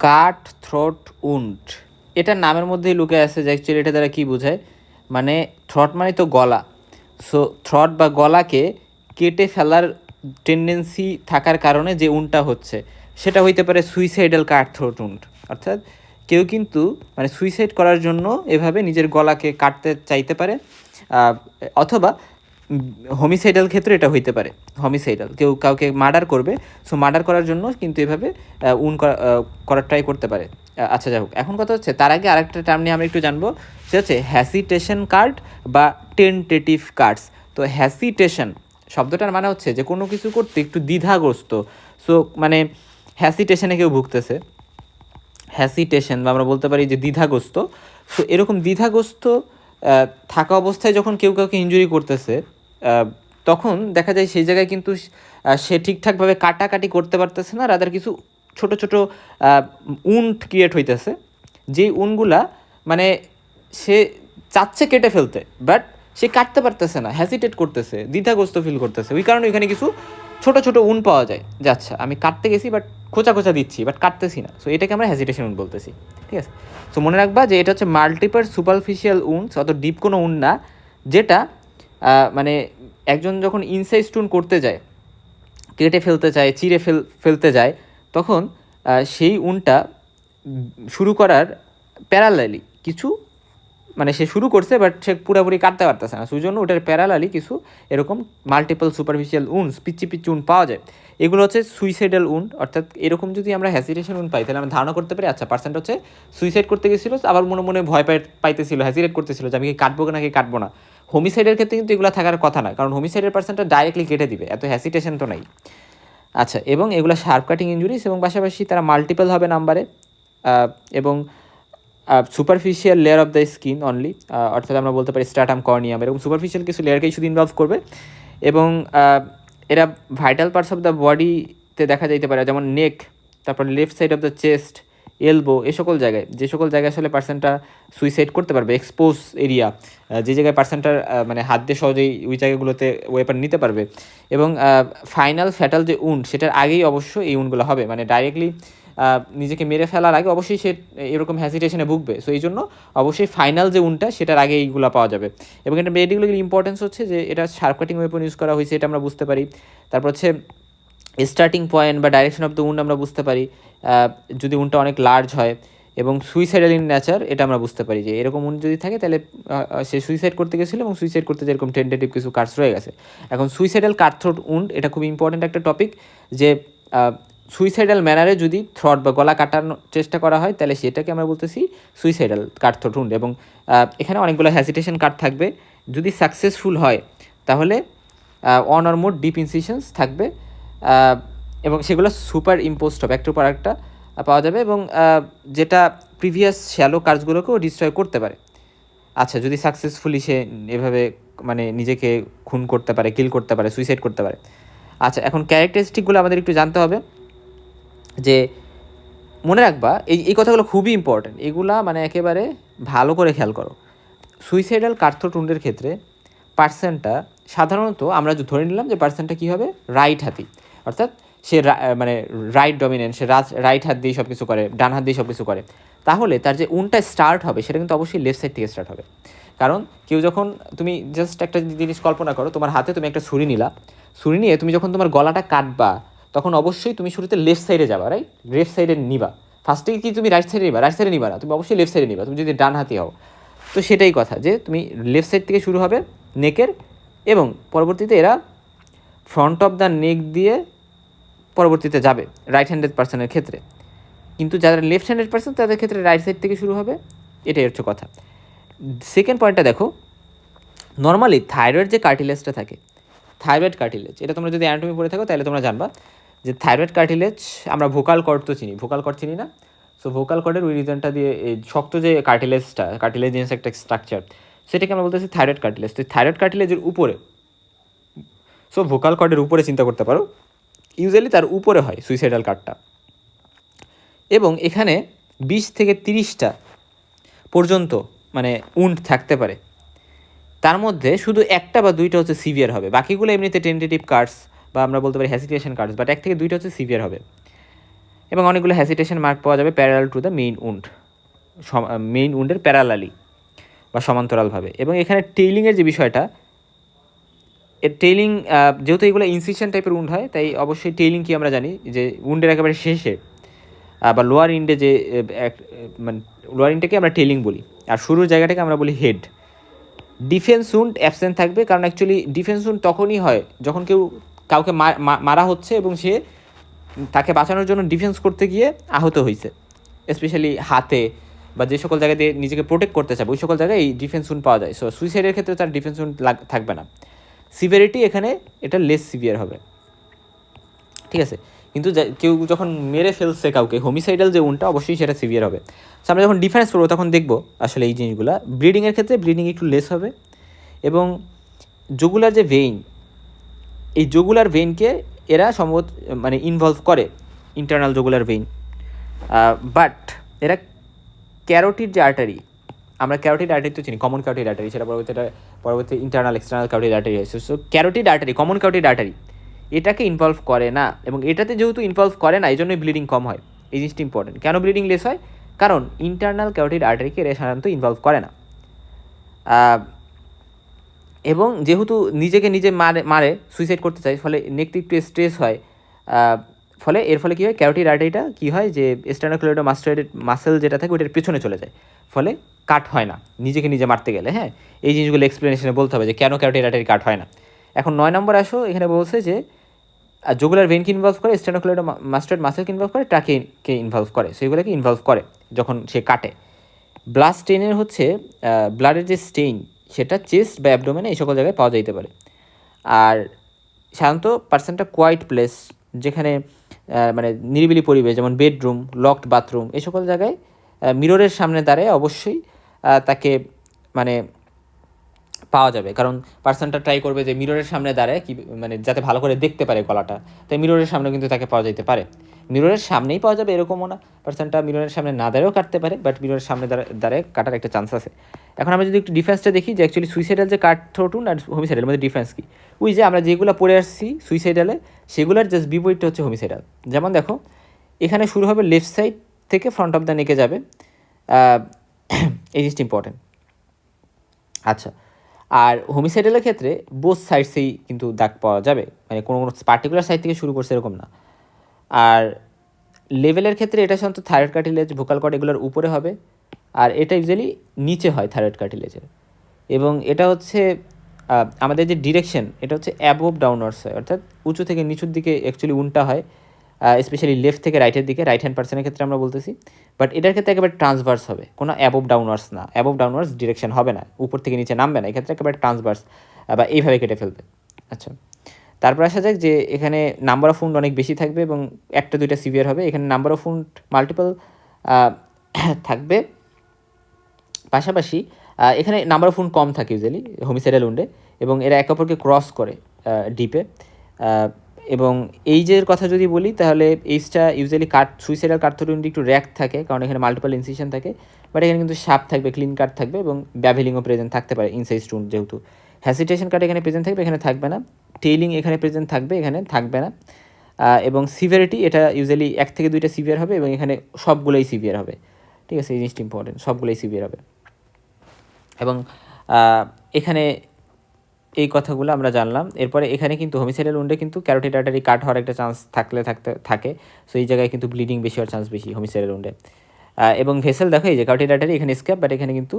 কাট throat wound, এটা নামের মধ্যেই লুকে আছে যে অ্যাকচুয়ালি এটা দ্বারা কী বোঝায়, মানে থ্রট মানে তো গলা, সো থ্রট বা গলাকে কেটে ফেলার টেন্ডেন্সি থাকার কারণে যে উন্ডটা হচ্ছে সেটা হইতে পারে সুইসাইডাল কাট থ্রোট উন্ড। অর্থাৎ কেউ কিন্তু মানে সুইসাইড করার জন্য এভাবে নিজের গলাকে কাটতে চাইতে পারে, অথবা হোমিসাইডাল ক্ষেত্রে এটা হইতে পারে। হোমিসাইডাল কেউ কাউকে মার্ডার করবে, সো মার্ডার করার জন্য কিন্তু এভাবে করার ট্রাই করতে পারে। আচ্ছা যাই হোক, এখন কথা হচ্ছে তার আগে আরেকটা টার্ম নিয়ে আমরা একটু জানবো, সেটা হচ্ছে হ্যাসিটেশন কার্ড বা টেন্টেটিভ কার্ডস। তো হ্যাসিটেশন শব্দটার মানে হচ্ছে যে কোনো কিছু করতে একটু দ্বিধাগ্রস্ত, সো মানে হ্যাসিটেশনে কেউ ভুগতেছে, হ্যাসিটেশন বা আমরা বলতে পারি যে দ্বিধাগ্রস্ত। সো এরকম দ্বিধাগ্রস্ত থাকা অবস্থায় যখন কেউ কাউকে ইনজুরি করতেছে, তখন দেখা যায় সেই জায়গায় কিন্তু সে ঠিকঠাকভাবে কাটাকাটি করতে পারতেছে না, রাদার কিছু ছোট ছোট উন্ড ক্রিয়েট হইতেছে, যেই উনগুলা মানে সে চাচ্ছে কেটে ফেলতে, বাট সে কাটতে পারতেছে না, হ্যাসিটেট করতেছে, দ্বিধাগ্রস্ত ফিল করতেছে। ওই কারণে ওইখানে কিছু ছোট ছোট উন পাওয়া যায় যে আচ্ছা আমি কাটতে গেছি বাট খোঁচা খোঁচা দিচ্ছি বাট কাটতেছি না, সো এটাকে আমরা হ্যাসিটেশন উন বলতেছি। ঠিক আছে, সো মনে রাখবা যে এটা হচ্ছে মাল্টিপাল সুপারফিশিয়াল উন্ডস, অত ডিপ কোনো উন না, যেটা মানে একজন যখন ইনসাইজ উন্ড করতে যায়, কেটে ফেলতে চায়, চিরে ফেলতে যায়, তখন সেই উনটা শুরু করার প্যারালালি কিছু মানে সে শুরু করছে বাট সে পুরোপুরি কাটতে পারতেছে না, সেই জন্য ওটার প্যারালালি কিছু এরকম মাল্টিপল সুপারফিশিয়াল উন্ডস, পিচ্ছি পিচ্ছি উন্ড পাওয়া যায়। এগুলো হচ্ছে সুইসাইডাল উন্ড। অর্থাৎ এরকম যদি আমরা হ্যাসিটেশন উন্ড পাই তাহলে আমরা ধারণা করতে পারি আচ্ছা পার্সেন্ট হচ্ছে সুইসাইড করতে গেছিলো, আবার মনে মনে ভয় পাইতেছিল, হ্যাসিটেট করতেছিল যে আমি কি কাটবো নাকি কাটবো না। হোমিসাইডের ক্ষেত্রে কিন্তু এগুলো থাকার কথা না, কারণ হোমিসাইডের পার্সেন্টটা ডাইরেক্টলি কেটে দিবে, এত হ্যাসিটেশন তো নাই। আচ্ছা, এবং এগুলো শার্প কাটিং ইঞ্জুরিস, এবং পাশাপাশি তারা মাল্টিপল হবে নাম্বারে, এবং superficial layer of the skin only, অর্থাৎ আমরা বলতে পারি স্ট্রাটাম কর্নিয়াম, এরকম সুপারফিশিয়াল কিছু লেয়ারকেই শুধু ইনভলভ করবে। এবং এরা ভাইটাল পার্টস অফ দ্য বডিতে দেখা যাইতে পারে, যেমন নেক, তারপর left side of the chest, elbow, এ সকল জায়গায়, যে সকল জায়গায় আসলে পার্সনটা সুইসাইড করতে পারবে, এক্সপোজ এরিয়া, যে জায়গায় পার্সনটার মানে হাত দিয়ে সহজেই ওই জায়গাগুলোতে ওয়েপন নিতে পারবে। এবং ফাইনাল ফ্যাটাল যে উন্ড সেটার আগেই অবশ্য এই উন্ডগুলো হবে, মানে ডাইরেক্টলি নিজেকে মেরে ফেলার আগে অবশ্যই সে এরকম হ্যাসিটেশনে ভুগবে, সো এই জন্য অবশ্যই ফাইনাল যে উনটা সেটার আগে এইগুলো পাওয়া যাবে। এবং এটা মেডিকেলের ইম্পর্টেন্স হচ্ছে যে এটা শার্প কাটিং ওয়েপন ইউজ করা হয়েছে, এটা আমরা বুঝতে পারি। তারপর হচ্ছে স্টার্টিং পয়েন্ট বা ডাইরেকশন অফ দ্য উন্ড আমরা বুঝতে পারি যদি উনটা অনেক লার্জ হয়, এবং সুইসাইডাল ইন নেচার এটা আমরা বুঝতে পারি যে এরকম উন্ড যদি থাকে তাহলে সে সুইসাইড করতে গেছিলো, এবং সুইসাইড করতে যেরকম টেন্টেটিভ কিছু কার্ডস রয়ে গেছে। এখন সুইসাইডাল কাটথ্রোট উন্ড এটা খুব ইম্পর্টেন্ট একটা টপিক, যে সুইসাইডাল ম্যানারে যদি থ্রট বা গলা কাটানোর চেষ্টা করা হয় তাহলে সেটাকে আমরা বলতেছি সুইসাইডাল কাটথ্রোট উন্ড। এবং এখানে অনেকগুলো হ্যাসিটেশন কার্ড থাকবে, যদি সাকসেসফুল হয় তাহলে ওয়ান অর মোর ডিপ ইনসিশনস থাকবে, এবং সেগুলো সুপার ইম্পোজড হবে, একটার পর একটা পাওয়া যাবে, এবং যেটা প্রিভিয়াস শ্যালো কার্ডসগুলোকেও ডিস্ট্রয় করতে পারে। আচ্ছা, যদি সাকসেসফুলি সে এভাবে মানে নিজেকে খুন করতে পারে, কিল করতে পারে, সুইসাইড করতে পারে। আচ্ছা, এখন ক্যারেক্টারিস্টিকগুলো আমাদের একটু জানতে হবে, যে মনে রাখবা এই কথাগুলো খুবই ইম্পর্ট্যান্ট, এগুলা মানে একেবারে ভালো করে খেয়াল করো। সুইসাইডাল কাটথ্রোট উন্ডের ক্ষেত্রে পার্সনটা সাধারণত আমরা ধরে নিলাম যে পার্সনটা কী হবে, রাইট হাতি, অর্থাৎ সে মানে রাইট ডমিনেন্ট, সে রাইট হাত দিয়ে সব কিছু করে, ডান হাত দিয়ে সব কিছু করে, তাহলে তার যে উনটা স্টার্ট হবে সেটা কিন্তু অবশ্যই লেফট সাইড থেকে স্টার্ট হবে। কারণ কেউ যখন, তুমি জাস্ট একটা জিনিস কল্পনা করো, তোমার হাতে তুমি একটা ছুরি নিলা, ছুরি নিয়ে তুমি যখন তোমার গলাটা কাটবা তখন অবশ্যই তুমি শুরুতে লেফট সাইডে যাবা, রাইট, লেফট সাইডে নিবা। ফার্স্টে কি তুমি রাইট সাইডে নিবা না, তুমি অবশ্যই লেফট সাইডে নিবা, তুমি যদি ডান হাতি হও। তো সেটাই কথা, যে তুমি লেফট সাইড থেকে শুরু হবে নেকের, এবং পরবর্তীতে এরা ফ্রন্ট অফ দ্য নেক দিয়ে পরবর্তীতে যাবে রাইট হ্যান্ডেড পার্সনের ক্ষেত্রে। কিন্তু যারা লেফট হ্যান্ডেড পার্সন তাদের ক্ষেত্রে রাইট সাইড থেকে শুরু হবে, এটাই হচ্ছে কথা। সেকেন্ড পয়েন্টটা দেখো, নর্মালি থাইরয়েড যে কার্টিলেজটা থাকে, থাইরয়েড কার্টিলেজ, এটা তোমরা যদি অ্যানাটমি পড়ে থাকো তাহলে তোমরা জানবা যে থাইরয়েড কার্টিলেজ, আমরা ভোকাল কর্ড তো চিনি, ভোকাল কর্ড চিনি না, সো ভোকাল কর্ডের ওই রিজনটা দিয়ে এই শক্ত যে কার্টিলেজটা, কার্টিলেজিয়াস একটা স্ট্রাকচার, সেটাকে আমরা বলতেছি থাইরয়েড কার্টিলেজ। তো থাইরয়েড কার্টিলেজের উপরে, সো ভোকাল কর্ডের উপরে চিন্তা করতে পারো, ইউজুয়ালি তার উপরে হয় সুইসাইডাল কার্ডটা, এবং এখানে 20 থেকে 30টা পর্যন্ত মানে উন্ড থাকতে পারে, তার মধ্যে শুধু একটা বা দুইটা হচ্ছে সিভিয়ার হবে, বাকিগুলো এমনিতে টেন্টেটিভ কার্ডস বা আমরা বলতে পারি হ্যাসিটেশন কার্ডস, বাট 1 থেকে 2টা হচ্ছে সিভিয়ার হবে। এবং অনেকগুলো হ্যাসিটেশন মার্ক পাওয়া যাবে parallel to the main wound, main উন্ডের প্যারালালি বা সমান্তরালভাবে। এবং এখানে টেইলিংয়ের যে বিষয়টা, এর টেইলিং যেহেতু এগুলো ইনসিশন টাইপের উন্ড হয়, তাই অবশ্যই টেইলিং কি আমরা জানি যে উন্ডের একেবারে শেষে বা লোয়ার ইন্ডে যে মানে লোয়ার ইন্ডটাকে আমরা টেইলিং বলি, আর শুরুর জায়গাটাকে আমরা বলি হেড। ডিফেন্স উন্ড অ্যাবসেন্ট থাকবে, কারণ অ্যাকচুয়ালি ডিফেন্স উন্ড তখনই হয় যখন কাউকে মারা হচ্ছে এবং সে তাকে বাঁচানোর জন্য ডিফেন্স করতে গিয়ে আহত হয়েছে, স্পেশালি হাতে বা যে সকল জায়গা দিয়ে নিজেকে প্রোটেক্ট করতে চাবে ওই সকল জায়গায় এই ডিফেন্স উন্ড পাওয়া যায়। সো সুইসাইডের ক্ষেত্রে তার ডিফেন্স উন্ড থাকবে না। সিভিয়ারিটি এখানে এটা লেস সিভিয়ার হবে, ঠিক আছে। কিন্তু কেউ যখন মেরে ফেলছে কাউকে, হোমিসাইডাল যে উন্ডটা অবশ্যই সেটা সিভিয়ার হবে। সো আমরা যখন ডিফারেন্স করবো তখন দেখবো আসলে এই জিনিসগুলো। ব্লিডিংয়ের ক্ষেত্রে ব্লিডিং একটু লেস হবে, এবং জুগুলার যে ভেইন, এই জুগুলার ভেইনকে এরা সম্ভবত মানে ইনভলভ করে, ইন্টারনাল জুগুলার ভেইন, বাট এরা ক্যারোটিড যে আর্টারি, আমরা ক্যারোটিড আর্টারি তো চিনি, কমন ক্যারোটিড আর্টারি, সেটা পরবর্তী ইন্টারনাল এক্সটার্নাল ক্যারোটিড আর্টারি হয়েছে। So carotid artery, common carotid artery এটাকে ইনভলভ করে না, এবং এটাতে যেহেতু ইনভলভ করে না এই জন্যই ব্লিডিং কম হয়। এই জিনিসটা ইম্পর্টেন্ট। কেন ব্লিডিং লেস হয়? কারণ ইন্টারনাল ক্যারোটিড আর্টারিকে এরা সাধারণত ইনভলভ করে না, এবং যেহেতু নিজেকে নিজে মারে সুইসাইড করতে চায়, ফলে নেকটি একটু স্ট্রেস হয়, ফলে এর ফলে কী হয়, ক্যারোটিড আর্টারিটা কী হয় যে স্টার্নোক্লেডো মাসেল যেটা থাকে ওটার পেছনে চলে যায়, ফলে কাট হয় না নিজেকে নিজে মারতে গেলে। হ্যাঁ, এই জিনিসগুলো এক্সপ্লেনেশনে বলতে হবে যে কেন ক্যারোটিড আর্টারি কাট হয় না। এখন 9 নম্বর আসো, এখানে বলছে যে জুগুলার ভেইনকে ইনভলভ করে, স্টার্নোক্লেডো মাসেলকে ইনভলভ করে, ট্রাকেকে ইনভলভ করে, সেগুলোকে ইনভলভ করে যখন সে কাটে। ব্লাড স্টেইনের হচ্ছে ব্লাডের যে স্টেইন সেটা চেস্ট বা অ্যাবডোমেনে এই সকল জায়গায় পাওয়া যেতে পারে। আর সাধারণত পার্সনটা কোয়াইট প্লেস, যেখানে মানে নিরিবিলি পরিবেশ, যেমন বেডরুম, লকড বাথরুম, এই সকল জায়গায় মিররের সামনে দাঁড়ায় অবশ্যই তাকে মানে পাওয়া যাবে, কারণ পার্সনটা ট্রাই করবে যে মিররের সামনে দাঁড়ায় কি মানে যাতে ভালো করে দেখতে পারে গলাটা, তাই মিররের সামনে কিন্তু তাকে পাওয়া যেতে পারে। মিররের সামনেই পাওয়া যাবে এরকমও না, পার্সনটা মিররের সামনে না দাঁড়িয়েও কাটতে পারে, বাট মিররের সামনে দাঁড়ায় কাটার একটা চান্স আছে। এখন আমরা যদি একটু ডিফারেন্সটা দেখি যে অ্যাকচুয়ালি সুইসাইডাল যে কাট থ্রোট আর হোমিসাইডাল মধ্যে ডিফারেন্স কী, ওই যে আমরা যেগুলো পড়ে আসছি সুইসাইডালে সেগুলোর জাস্ট বিপরীতটা হচ্ছে হোমিসাইডাল। যেমন দেখো এখানে শুরু হবে লেফট সাইড থেকে ফ্রন্ট অফ দ্য নেকে যাবে, এই জিনিসটা ইম্পর্টেন্ট। আচ্ছা, আর হোমিসাইডালের ক্ষেত্রে বোথ সাইডসেই কিন্তু দাগ পাওয়া যাবে, মানে কোনো পার্টিকুলার সাইড থেকে শুরু করছে এরকম না। আর লেভেলের ক্ষেত্রে এটা সাধারণত থাইরয়েড কার্টিলেজ, ভোকাল কর্ড এগুলোর উপরে হবে, আর এটা ইউজুয়ালি নিচে হয় থাইরয়েড কার্টিলেজের। এবং এটা হচ্ছে আমাদের যে ডিরেকশন এটা হচ্ছে অ্যাবোভ ডাউনওয়ার্ডস হয়, অর্থাৎ উঁচু থেকে নিচুর দিকে অ্যাকচুয়ালি উল্টা হয়, স্পেশালি লেফট থেকে রাইটের দিকে, রাইট হ্যান্ড পার্সনের ক্ষেত্রে আমরা বলতেছি। বাট এটার ক্ষেত্রে একেবারে ট্রান্সভার্স হবে, কোনো অ্যাবোভ ডাউনওয়ার্ডস না, অ্যাবোভ ডাউনওয়ার্ডস ডিরেকশন হবে না, উপর থেকে নিচে নামবে না, এক্ষেত্রে একেবারে ট্রান্সভার্স বা এইভাবে কেটে ফেলবে। আচ্ছা, তারপর আসা যাক যে এখানে নাম্বার অফ উন্ড অনেক বেশি থাকবে এবং একটা দুইটা সিভিয়ার হবে, এখানে নাম্বার অফ উন্ড মাল্টিপল থাকবে। পাশাপাশি এখানে নাম্বার অফ উন্ড কম থাকে ইউজুয়ালি হোমিসাইডাল উন্ডে, এবং এরা একে অপরকে ক্রস করে ডিপে। এবং এইজের কথা যদি বলি তাহলে এইজটা ইউজুয়ালি সুইসাইডাল কাট উন্ডে একটু র্যাক থাকে, কারণ এখানে মাল্টিপল ইনসিশন থাকে, বাট এখানে কিন্তু শার্প থাকবে, ক্লিন কাট থাকবে, এবং ব্যাভেলিংও প্রেজেন্ট থাকতে পারে ইনসাইজড উন্ড যেহেতু। হ্যাসিটেশন কাট এখানে প্রেজেন্ট থাকবে, এখানে থাকবে না। টেইলিং এখানে প্রেজেন্ট থাকবে, এখানে থাকবে না। এবং সিভিয়ারিটি এটা ইউজুয়ালি 1 থেকে 2টা সিভিয়ার হবে, এবং এখানে সবগুলোই সিভিয়ার হবে, ঠিক আছে। এই জিনিসটা ইম্পর্টেন্ট, সবগুলোই সিভিয়ার হবে। এবং এখানে এই কথাগুলো আমরা জানলাম। এরপরে এখানে কিন্তু হোমিসাইডাল উন্ডে কিন্তু ক্যারোটিড আর্টারি কাট হওয়ার একটা চান্স থাকে, সো এই জায়গায় কিন্তু ব্লিডিং বেশি হওয়ার চান্স বেশি হোমিসাইডাল উন্ডে। এবং ভেসেল দেখো এই যে ক্যারোটিড আর্টারি এখানে স্ক্যাপ, বাট এখানে কিন্তু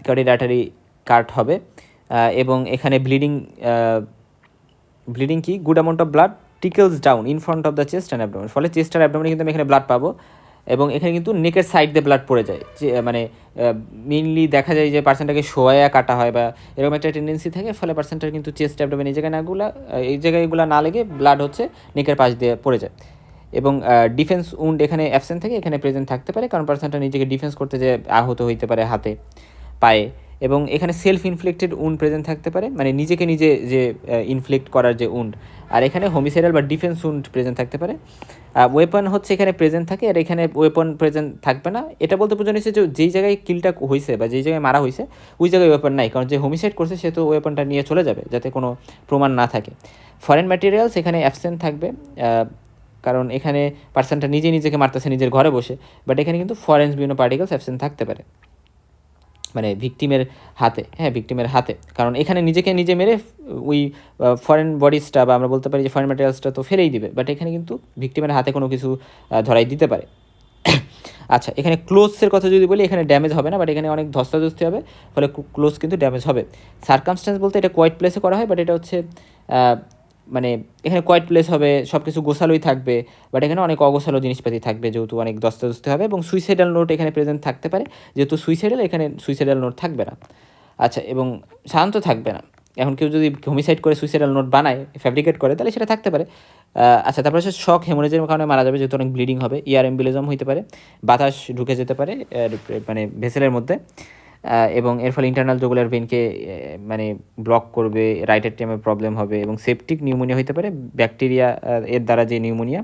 ক্যারোটিড আর্টারি কাট হবে, এবং এখানে ব্লিডিং কি good amount of blood trickles down in front of the chest and abdomen, ফলে চেস্ট আর অ্যাবডোমেনে কিন্তু আমি এখানে ব্লাড পাবো, এবং এখানে কিন্তু নেকের সাইড দিয়ে ব্লাড পড়ে যায়, যে মানে মেইনলি দেখা যায় যে পার্সেন্টটাকে শোয়া কাটা হয় বা এরকম একটা টেন্ডেন্সি থাকে, ফলে পার্সেন্টটার কিন্তু চেস্ট অ্যাবডোমেন এই জায়গাগুলো না লেগে ব্লাড হচ্ছে নেকের পাশ দিয়ে পড়ে যায়। এবং ডিফেন্স উন্ড এখানে অ্যাবসেন্ট থাকে, এখানে প্রেজেন্ট থাকতে পারে, কারণ পার্সেন্টটা নিজেকে ডিফেন্স করতে যে আহত হইতে পারে হাতে পায়ে। এবং এখানে সেলফ ইনফ্লিক্টেড উন্ড প্রেজেন্ট থাকতে পারে, মানে নিজেকে নিজে যে ইনফ্লিক্ট করার যে উন্ড, আর এখানে হোমিসাইডাল বা ডিফেন্স উন্ড প্রেজেন্ট থাকতে পারে। ওয়েপন হচ্ছে এখানে প্রেজেন্ট থাকে, আর এখানে ওয়েপন প্রেজেন্ট থাকবে না। এটা বলতে বোঝানো হয়েছে যে যেই জায়গায় কিলটা হয়েছে বা যেই জায়গায় মারা হয়েছে ওই জায়গায় ওয়েপন নাই, কারণ যে হোমিসাইড করছে সে তো ওয়েপনটা নিয়ে চলে যাবে যাতে কোনো প্রমাণ না থাকে। ফরেন ম্যাটেরিয়ালস এখানে অ্যাবসেন্ট থাকবে, কারণ এখানে পার্সনটা নিজেকে মারতেছে নিজের ঘরে বসে, বাট এখানে কিন্তু ফরেন্স বিভিন্ন পার্টিকেলস অ্যাবসেন্ট থাকতে পারে, মানে ভিকটিমের হাতে, হ্যাঁ ভিকটিমের হাতে, কারণ এখানে নিজেকে নিজে মেরে ওই ফরেন বডিসটা বা আমরা বলতে পারি যে ফরেন ম্যাটেরিয়ালসটা তো ফেলেই দিবে, বাট এখানে কিন্তু ভিকটিমের হাতে কোনো কিছু ধরাই দিতে পারে। আচ্ছা, এখানে ক্লোজের কথা যদি বলি, এখানে ড্যামেজ হবে না, বাট এখানে অনেক ধস্তাধস্তি হবে, ফলে ক্লোজ কিন্তু ড্যামেজ হবে। সার্কামস্ট্যান্স বলতে এটা কোয়াইট প্লেসে করা হয়, বাট এটা হচ্ছে মানে এখানে কোয়াইট প্লেস হবে, সব কিছু গোছালোই থাকবে, বাট এখানে অনেক অগোছালো জিনিসপাতি থাকবে, যেহেতু অনেক ধস্তাধস্তি হবে, এবং সুইসাইডাল নোট এখানে প্রেজেন্ট থাকতে পারে, যেহেতু সুইসাইডাল এখানে সুইসাইডাল নোট থাকবে না। আচ্ছা, এবং শান্ত থাকবে না। এখন কেউ যদি হোমিসাইড করে সুইসাইডাল নোট বানায়, ফ্যাব্রিকেট করে, তাহলে সেটা থাকতে পারে। আচ্ছা, তারপরে হচ্ছে শক হেমোরেজের কারণে মারা যাবে, যেহেতু অনেক ব্লিডিং হবে, ইয়ার এম্বুলিজম হতে পারে, বাতাস ঢুকে যেতে পারে মানে ভেসেলের মধ্যে, এবং এর ফলে ইন্টারনাল জুগুলার ভেনকে মানে ব্লক করবে, রাইট এট্রিয়ামে প্রবলেম হবে, এবং সেপটিক নিউমোনিয়া হতে পারে, ব্যাকটেরিয়া এর দ্বারা যে নিউমোনিয়া,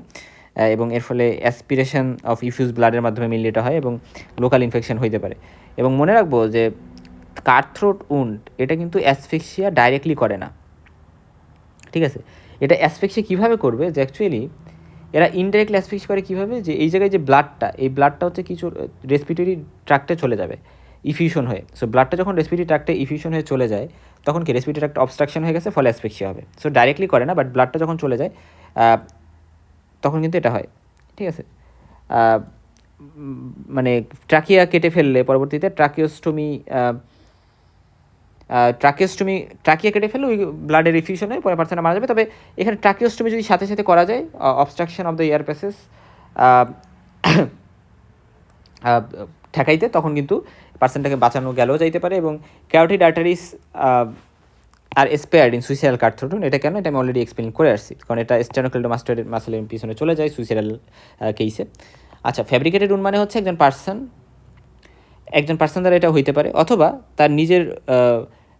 এবং এর ফলে অ্যাসপিরেশন অফ ইফিউজ ব্লাডের মাধ্যমে মিললে এটা হয়, এবং লোকাল ইনফেকশন হতে পারে। এবং মনে রাখবো যে কাটথ্রোট উন্ড এটা কিন্তু অ্যাসফিক্সিয়া ডাইরেক্টলি করে না, ঠিক আছে? এটা অ্যাসফিক্সিয়া কীভাবে করবে, যে অ্যাকচুয়ালি এরা ইনডাইরেক্টলি অ্যাসফিক্স করে কীভাবে, যে এই জায়গায় যে ব্লাডটা, এই ব্লাডটা হচ্ছে কিছু রেসপিরেটরি ট্র্যাক্টে চলে যাবে ইফিউশন হয়ে। সো ব্লাডটা যখন রেসপিরেটরি ট্র্যাক্টে ইফিউশন হয়ে চলে যায়, তখন কি রেসপিরেটরি ট্র্যাক্ট অবস্ট্রাকশন হয়ে গেছে, ফলে অ্যাসফিক্সিয়া হবে। সো ডাইরেক্টলি করে না, বাট ব্লাডটা যখন চলে যায় তখন কিন্তু এটা হয়, ঠিক আছে? মানে ট্রাকিয়া কেটে ফেললে পরবর্তীতে ট্রাকিয়া কেটে ফেললে ওই ব্লাডের রিফিউশন হয়ে পরে পার্সনটা মারা যাবে। তবে এখানে ট্রাকিওস্টমি যদি সাথে সাথে করা যায়, obstruction of the air passage ঠেকাইতে, তখন কিন্তু পার্সনটাকে বাঁচানো গেলেও যাইতে পারে। এবং carotid arteries are spared in suicidal cut throat wound, এটা কেন, এটা আমি অলরেডি এক্সপ্লেন করে আসছি, কারণ এটা স্টেনোক্লেডোমাস্টোয়েড মাসলের পিছনে চলে যায় সুইসাইডাল কেসে। আচ্ছা, ফ্যাব্রিকেটেড উন্ড মানে হচ্ছে একজন পার্সন দ্বারা এটা হইতে পারে, অথবা তার নিজের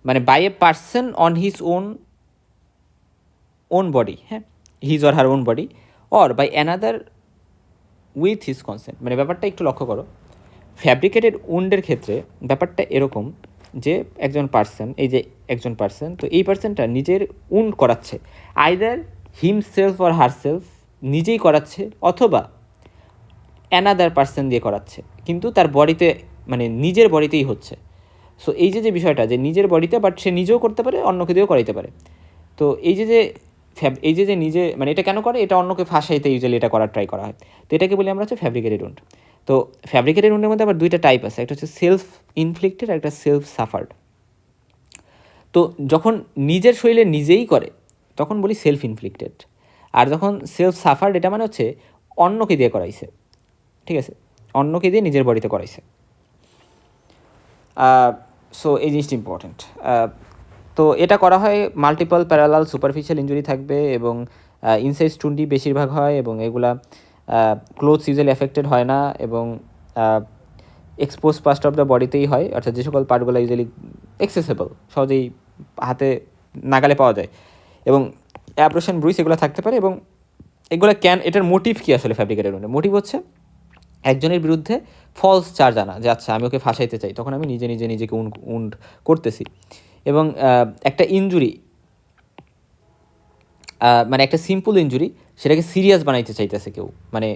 মানে by a person on his own body, হ্যাঁ, his or her own body, or by another with his consent. মানে ব্যাপারটা একটু লক্ষ্য করো, ফ্যাব্রিকেটেড উন্ডের ক্ষেত্রে ব্যাপারটা এরকম যে একজন পার্সন, তো এই পার্সনটা নিজের উন্ড করাচ্ছে, আইদার হিমসেলফ অর হারসেলফ, নিজেই করাচ্ছে, অথবা অ্যানাদার পার্সন দিয়ে করাচ্ছে, কিন্তু তার বডিতে, মানে নিজের বডিতেই হচ্ছে। সো এই যে বিষয়টা, যে নিজের বডিতে, বাট সে নিজেও করতে পারে, অন্যকে দিয়েও করাইতে পারে। তো এই যে নিজে, মানে এটা কেন করে, এটা অন্যকে ফাঁসাইতে ইউজুয়ালি এটা করার ট্রাই করা হয়। তো এটাকে বলি আমরা হচ্ছে ফ্যাব্রিকেটেড উন্ড। তো ফ্যাব্রিকেটেড উন্ডের মধ্যে আবার দুইটা টাইপ আছে, একটা হচ্ছে সেলফ ইনফ্লিক্টেড আর একটা সেলফ সাফার্ড। তো যখন নিজের শরীরে নিজেই করে তখন বলি সেলফ ইনফ্লিক্টেড, আর যখন সেলফ সাফার্ড, এটা মানে হচ্ছে অন্যকে দিয়ে করাইছে, ঠিক আছে, অন্যকে দিয়ে নিজের বডিতে করাইছে। সো এই জিনিসটা ইম্পর্ট্যান্ট। তো এটা করা হয় মাল্টিপল প্যারালাল সুপারফিশিয়াল ইঞ্জুরি থাকবে, এবং ইনসাইজ টুন্ডি বেশিরভাগ হয়, এবং এগুলা ক্লোথস ইউজুয়ালি এফেক্টেড হয় না, এবং এক্সপোজ পার্ট অফ দ্য বডিতেই হয়, অর্থাৎ যে সকল পার্টগুলো ইউজুয়ালি অ্যাক্সেসেবল, সহজেই হাতে নাগালে পাওয়া যায়, এবং অ্যাব্রেশন, ব্রুইস এগুলো থাকতে পারে। এবং এগুলো এটার মোটিভ কী আসলে ফ্যাব্রিকেটেড উন্ডের মোটিভ হচ্ছে একজনের বিরুদ্ধে ফলস চার্জ আনা, যে আচ্ছা আমি ওকে ফাঁসাইতে চাই, তখন আমি নিজেকে উন্ড করতেছি। এবং একটা ইনজুরি, মানে একটা সিম্পল ইনজুরি, সেটাকে সিরিয়াস বানাইতে চাইতেছে কেউ, মানে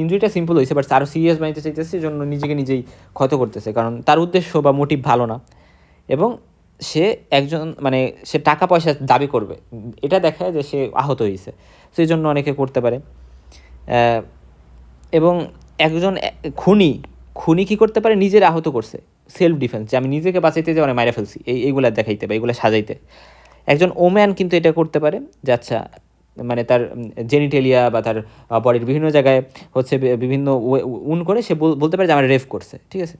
ইনজুরিটা সিম্পল হয়েছে, বাট আরও সিরিয়াস বানাইতে চাইতেছে, জন্য নিজেই ক্ষত করতেছে, কারণ তার উদ্দেশ্য বা মোটিভ ভালো না, এবং সে মানে সে টাকা পয়সা দাবি করবে, এটা দেখায় যে সে আহত হয়েছে, সেই জন্য অনেকে করতে পারে। এবং একজন খুনি কী করতে পারে, নিজের আহত করছে, সেলফ ডিফেন্স, যে আমি নিজেকে বাঁচাইতে যে অনেক মাইরা ফেলছি, এইগুলা দেখাইতে বা এইগুলো সাজাইতে। একজন ওম্যান কিন্তু এটা করতে পারে, যে আচ্ছা মানে তার জেনিটেলিয়া বা তার বডির বিভিন্ন জায়গায় হচ্ছে বিভিন্ন করে সে বলতে পারে যে আমার রেপ করছে, ঠিক আছে।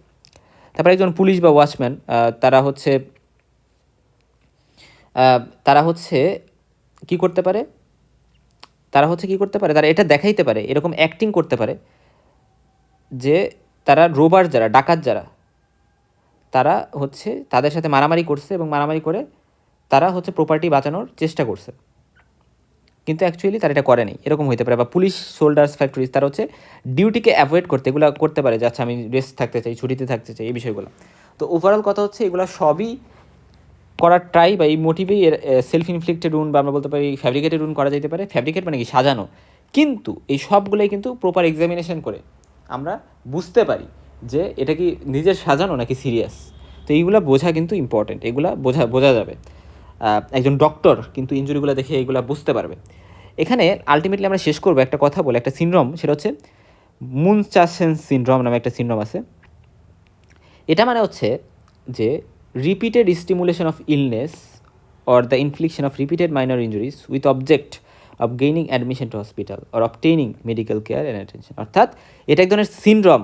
তারপরে একজন পুলিশ বা ওয়াচম্যান, তারা হচ্ছে কি করতে পারে, তারা এটা দেখাইতে পারে, এরকম অ্যাক্টিং করতে পারে যে তারা রোবার যারা, ডাকাত যারা, তারা হচ্ছে তাদের সাথে মারামারি করছে, এবং মারামারি করে তারা হচ্ছে প্রপার্টি বাঁচানোর চেষ্টা করছে, কিন্তু অ্যাকচুয়ালি তারা এটা করেনি, এরকম হতে পারে। বা পুলিশ, সোল্ডার্স, ফ্যাক্টরিজ, তারা হচ্ছে ডিউটিকে অ্যাভয়েড করতে এগুলো করতে পারে, যে আচ্ছা আমি রেস্ট থাকতে চাই, ছুটিতে থাকতে চাই, এই বিষয়গুলো। তো ওভারঅল কথা হচ্ছে এগুলো সবই করার ট্রাই বা এই মোটিভেই সেলফ ইনফ্লিক্টেড উন্ড বা আমরা বলতে পারি ফ্যাব্রিকেটেড উন্ড করা যেতে পারে। ফ্যাব্রিকেট মানে কি, সাজানো, কিন্তু এই সবগুলোই কিন্তু প্রপার এক্সামিনেশন করে আমরা বুঝতে পারি যে এটা কি নিজের সাজানো নাকি সিরিয়াস। তো এইগুলো বোঝা কিন্তু ইম্পর্টেন্ট, এগুলা বোঝা যাবে। একজন ডক্টর কিন্তু ইনজুরিগুলো দেখে এইগুলো বুঝতে পারবে। এখানে আলটিমেটলি আমরা শেষ করবো একটা কথা বলে, একটা সিনড্রোম, সেটা হচ্ছে মুনচাসেন সিনড্রোম নামে একটা সিনড্রোম আছে। এটা মানে হচ্ছে যে repeated stimulation of illness or the infliction of repeated minor injuries with object of gaining admission to hospital or obtaining medical care and attention। অর্থাৎ এটা এক ধরনের সিনড্রোম।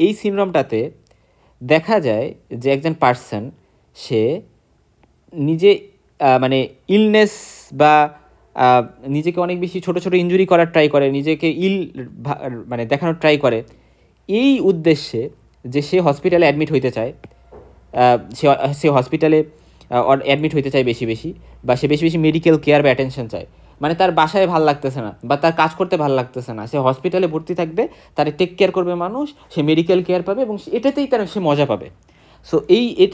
এই সিনড্রোমটাতে দেখা যায় যে একজন পার্সন সে নিজে মানে ইলনেস বা নিজেকে অনেক বেশি ছোটো ছোটো ইনজুরি করার ট্রাই করে, নিজেকে মানে দেখানোর ট্রাই করে এই উদ্দেশ্যে যে সে হসপিটালে অ্যাডমিট হইতে চায়, সে হসপিটালে অ্যাডমিট হইতে চায় বেশি বেশি, বা সে বেশি বেশি মেডিকেল কেয়ার বা অ্যাটেনশন চায়। মানে তার বাসায় ভাল লাগতেছে না বা তার কাজ করতে ভাল লাগতেছে না, সে হসপিটালে ভর্তি থাকবে, তার টেক কেয়ার করবে মানুষ, সে মেডিকেল কেয়ার পাবে এবং এটাতেই সে মজা পাবে। সো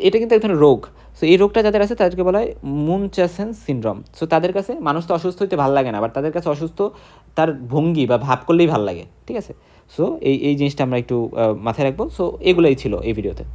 এটা কিন্তু এক ধরনের রোগ। সো এই রোগটা যাদের আছে তাদেরকে বলা হয় মুনচাসেন সিনড্রোম। সো তাদের কাছে মানুষ তো অসুস্থ হইতে ভালো লাগে না, বাট তাদের কাছে অসুস্থ তার ভঙ্গি বা ভাব করলেই ভালো লাগে, ঠিক আছে। সো এই জিনিসটা আমরা একটু মাথায় রাখবো। সো এগুলোই ছিল এই ভিডিওতে।